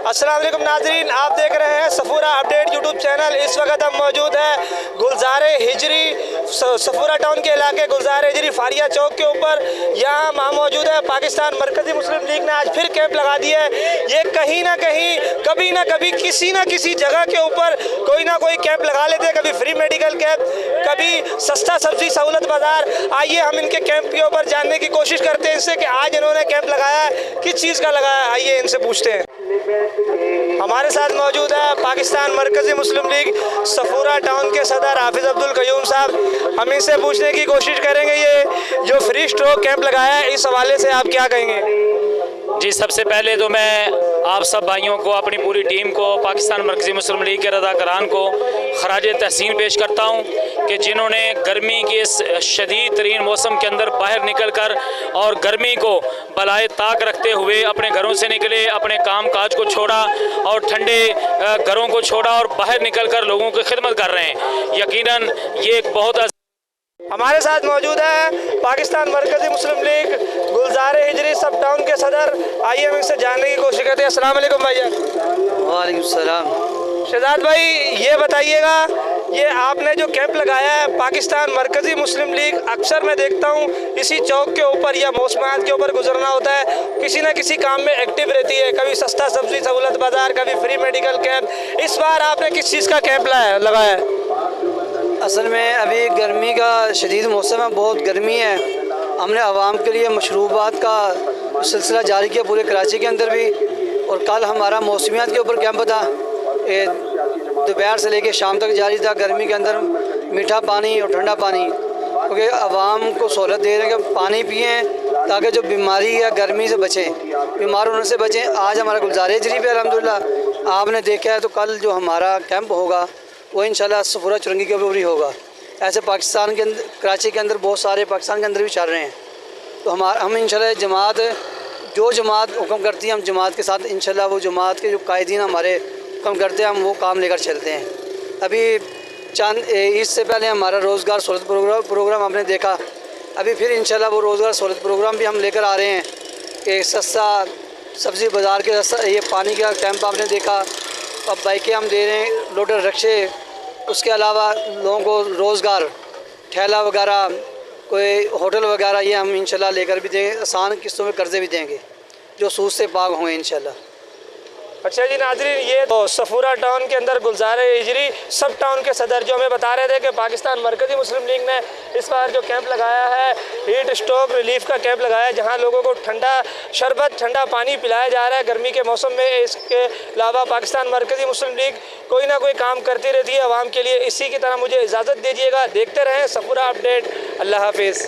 अस्सलाम वालेकुम नाजरीन, आप देख रहे हैं सफूरा अपडेट यूट्यूब चैनल। इस वक्त हम मौजूद हैं गुलजार हिजरी सफूरा टाउन के इलाके गुलजार हिजरी फारिया चौक के ऊपर। यहाँ हम मौजूद है पाकिस्तान मरकज़ी मुस्लिम लीग ने आज फिर कैंप लगा दिया है। ये कहीं ना कहीं कभी ना कभी किसी ना किसी जगह के ऊपर कोई ना कोई कैंप लगा लेते हैं, कभी फ्री मेडिकल कैंप, कभी सस्ता सब्जी सहूलत बाज़ार। आइए हम इनके कैंप के ऊपर जानने की कोशिश करते हैं इनसे कि आज इन्होंने कैंप लगाया है, किस चीज़ का लगाया है। आइए इनसे पूछते हैं। हमारे साथ मौजूद है पाकिस्तान मरकज़ी मुस्लिम लीग सफूरा टाउन के सदर हाफिज़ अब्दुल क़य्यूम साहब। हम इनसे पूछने की कोशिश करेंगे ये जो फ्री स्ट्रोक कैंप लगाया है इस हवाले से आप क्या कहेंगे। जी, सबसे पहले तो मैं आप सब भाइयों को, अपनी पूरी टीम को, पाकिस्तान मरकज़ी मुस्लिम लीग के रज़ाकारान को खराज तहसीन पेश करता हूँ कि जिन्होंने गर्मी के इस शदीद तरीन मौसम के अंदर बाहर निकल कर और गर्मी को बलाए ताक रखते हुए अपने घरों से निकले, अपने काम काज को छोड़ा और ठंडे घरों को छोड़ा और बाहर निकल कर लोगों की खिदमत कर रहे हैं। यकीनन ये एक बहुत हमारे साथ मौजूद है पाकिस्तान मरकज़ी मुस्लिम लीग गुलजार हिजरी सब टाउन के सदर। आइए हम इनसे जानने की कोशिश करते हैं। अस्सलाम वालेकुम भैया। वालेकुम सलाम। शहजाद भाई, ये बताइएगा, ये आपने जो कैंप लगाया है पाकिस्तान मरकज़ी मुस्लिम लीग, अक्सर मैं देखता हूँ इसी चौक के ऊपर या मौसमात के ऊपर गुजरना होता है, किसी न किसी काम में एक्टिव रहती है, कभी सस्ता सब्जी सहूलत बाज़ार, कभी फ्री मेडिकल कैंप। इस बार आपने किस चीज़ का कैंप लगाया है? असल में अभी गर्मी का शदीद मौसम है, बहुत गर्मी है। हमने आवाम के लिए मशरूबात का सिलसिला जारी किया पूरे कराची के अंदर भी, और कल हमारा मौसमियात के ऊपर कैंप था, दोपहर से लेकर शाम तक जारी था। गर्मी के अंदर मीठा पानी और ठंडा पानी, क्योंकि आवाम को सहूलत दे रहे हैं कि पानी पिएँ ताकि जो बीमारी या गर्मी से बचें, बीमार होने से बचें। आज हमारा गुलजार हिजरी पे अल्हम्दुलिल्लाह आपने देखा है, तो कल जो हमारा कैंप होगा वो इंशाल्लाह सफूरा चुरंगी के ऊपर ही होगा। ऐसे पाकिस्तान के अंदर, कराची के अंदर बहुत सारे पाकिस्तान के अंदर भी चल रहे हैं। तो हम इंशाल्लाह जमात, जो जमात हुक्म करती है हम जमात के साथ इंशाल्लाह, वो जमात के जो कायदीन हमारे हुक्म करते हैं हम वो काम लेकर चलते हैं। अभी चंद इससे पहले हमारा रोज़गार सहूलत प्रोग्राम आपने देखा, अभी फिर इंशाल्लाह वो रोज़गार सहूलत प्रोग्राम भी हम लेकर आ रहे हैं कि सस्ता सब्ज़ी बाज़ार के सस्ता, ये पानी का कैंप आपने देखा। अब बाइकें हम दे रहे हैं, लोडर रिक्शे, उसके अलावा लोगों को रोज़गार, ठेला वगैरह, कोई होटल वगैरह, ये हम इंशाल्लाह लेकर भी देंगे। आसान किस्तों में कर्ज़े भी देंगे जो सूद से पाक होंगे इंशाल्लाह। अच्छा जी नाजरीन, ये तो सफूरा टाउन के अंदर गुलजार हिजरी सब टाउन के सदर जो हमें बता रहे थे कि पाकिस्तान मरकज़ी मुस्लिम लीग ने इस बार जो कैंप लगाया है, हीट स्ट्रोक रिलीफ का कैंप लगाया है, जहां लोगों को ठंडा शरबत, ठंडा पानी पिलाया जा रहा है गर्मी के मौसम में। इसके अलावा पाकिस्तान मरकज़ी मुस्लिम लीग कोई ना कोई काम करती रहती है आवाम के लिए। इसी की तरह मुझे इजाज़त दीजिएगा, देखते रहें सफूरा अपडेट। अल्लाह हाफिज़।